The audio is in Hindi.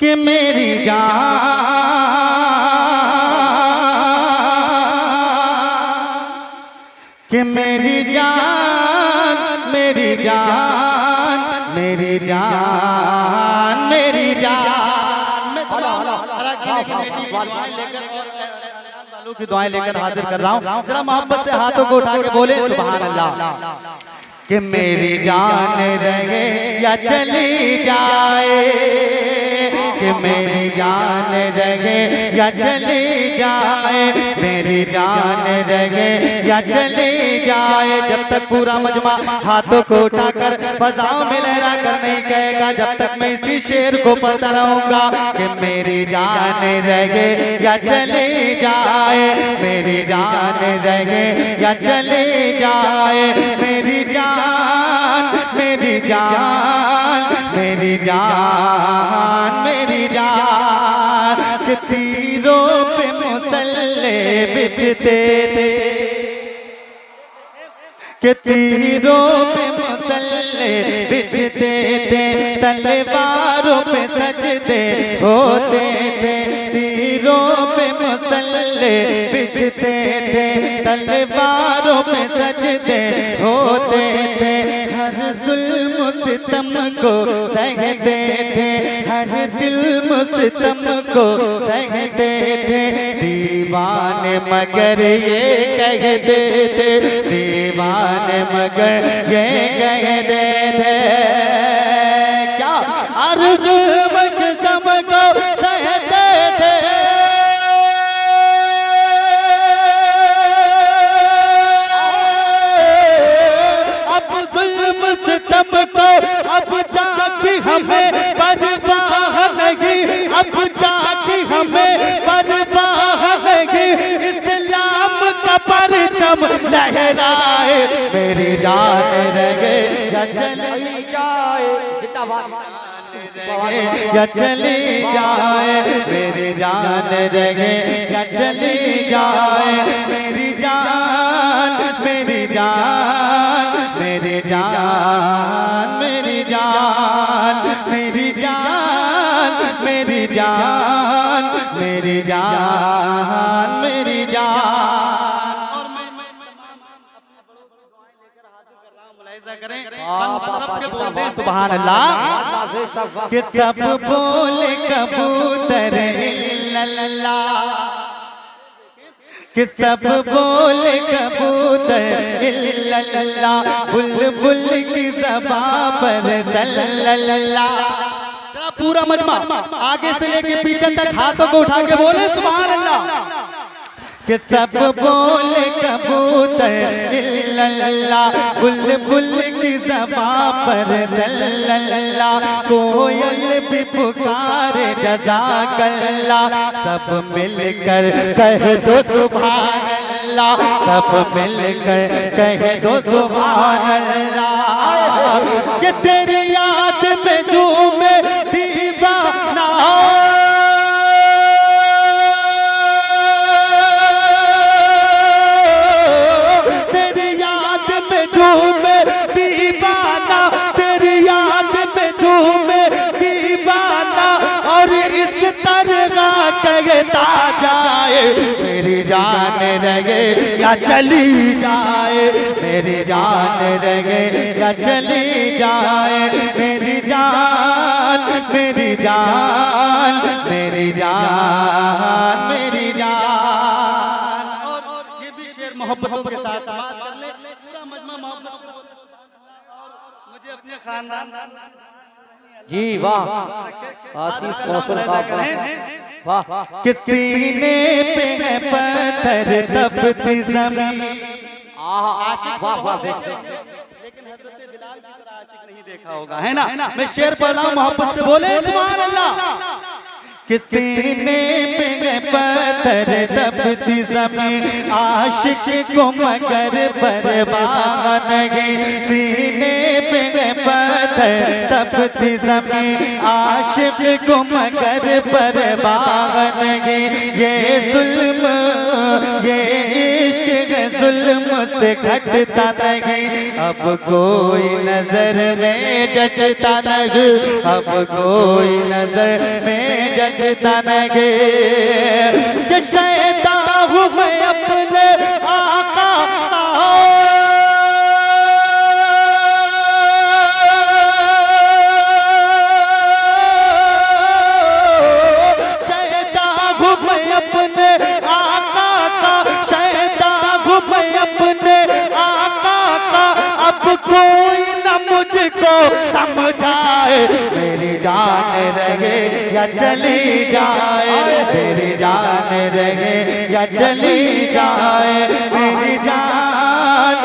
कि मेरी जान, कि मेरी जान, मेरी जान, मेरी जान, मेरी जान। मैं की दुआएं लेकर हाजिर कर रहा हूँ। जरा मोहब्बत से हाथों को उठा के बोले सुभान अल्लाह। कि मेरी जान रहे या चली जाए, कि मेरी जान रहे या चली जाए, मेरी जान रहे या चली जाए। जब तक पूरा मजमा हाथों को उठाकर फजाओं में लहरा कर नहीं कहेगा, जब तक मैं इसी शेर को पढ़ता रहूंगा कि मेरी जान रहे या चली जाए, मेरी जान रहे या चली जाए, मेरी जान, मेरी जान, मेरी जान, मेरी जान। कि तीरों पे मुसल्ले बिछते थे, कि तीरों पे मुसल्ले बिछते थे, तलवारों पे सजदे होते थे। तीरों पे मुसल्ले बिछते थे, तलवारों पे सजदे होते थे। हर जुल्म सितम को सहते थे, हर दिल सितम को सहते थे। दीवाने मगर ये कहते थे, दीवाने मगर ये कहते थे। क्या हर जुल्म सितम को सहते थे, अब जुल्म सितम को अब जाके हमें परवाह नहीं, अब जाके हमें परवाह नहीं। इस्लाम का परचम लहराए, मेरी जान रहे या चली जाए, या चली जाए, मेरी जान रहे या चली जाए, मेरी जान, मेरी जान, मेरी जान, मेरी जान, मेरी जान, मेरी जान, मेरी जान, मेरी जान। और मैं सुभान अल्लाह। कि सब बोले कबूतर इल्लल्लाह, कि सब बोले कबूतर इल्लल्लाह, बुलबुल की ज़बां पर सल्लल्लाह। पूरा मजमा आगे से लेके पीछे तक हाथों को उठा के बोले सुभान अल्लाह। कि सब बोले कबूतर इल्लल्लाह, बुलबुल की ज़बां पर सल्लल्लाह, कोयल भी पुकारे जज़ाकल्लाह। सब मिलकर कह दो सुभान अल्लाह, सब मिलकर कह दो सुभान अल्लाह। कि तेरी याद में झूमे दीवाना, तेरी याद में झूमे दीवाना, तेरी याद में झूमे दीवाना। और इस तरह कहता जाए, मेरी जान रहे या चली जाए, मेरी जान रहे या चली जाए, मेरी जान, मेरी जान, मेरी जान, मेरी जान। और ये भी शेर मोहब्बतों के साथ बात कर ले, पूरा मजमा मोहब्बत से बोलता। और मुझे अपने खानदान जी वाह, आसिफ कौशल साहब वाह। कि सीने पे है पत्थर तपती ज़मीं, आशिक वाह वाह। लेकिन हज़रत बिलाल की तरह आशिक नहीं देखा होगा, है ना। मैं शेर पढ़ रहा हूँ, मोहब्बत से बोले सुभान अल्लाह। कि सीने पे है पत्थर तपती ज़मीं, आशिक को मगर परवाह नहीं। सीने पे है पत्थर तपती ज़मीं, आशिक को मगर परवाह नहीं। ये जुल्म, ये इश्क है जुल्म से घटता नहीं, अब कोई नजर में जचता नहीं, अब कोई नजर में यजदन गे कि शैतान हूँ मैं अपने आका का शैतान हूँ मैं अपने आका का शैतान हूँ मैं अपने आका का अब कोई न मुझको समझाए मेरी जान रहे या चली जाए मेरी जान रहे या चली जाए मेरी जान